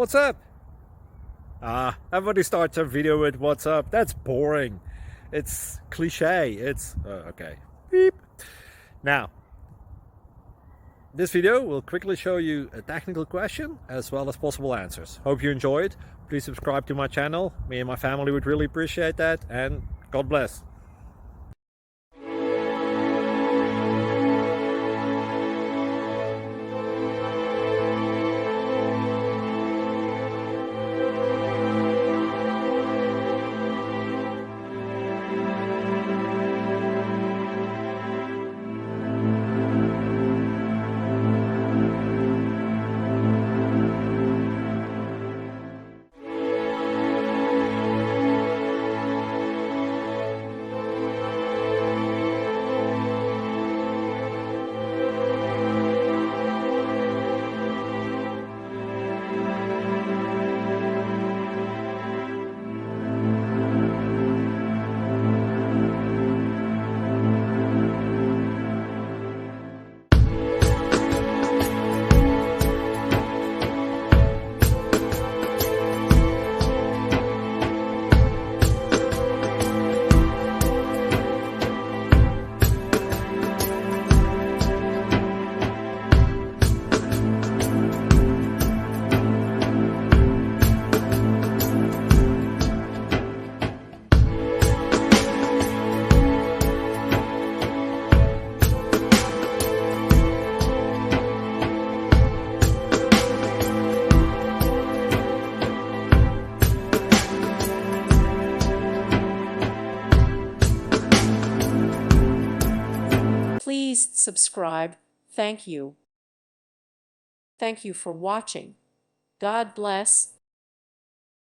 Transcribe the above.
What's up? Everybody starts a video with what's up. That's boring. It's cliche. It's okay. Beep. Now, this video will quickly show you a technical question as well as possible answers. Hope you enjoyed. Please subscribe to my channel. Me and my family would really appreciate that, and God bless. Please subscribe. Thank you. Thank you for watching. God bless.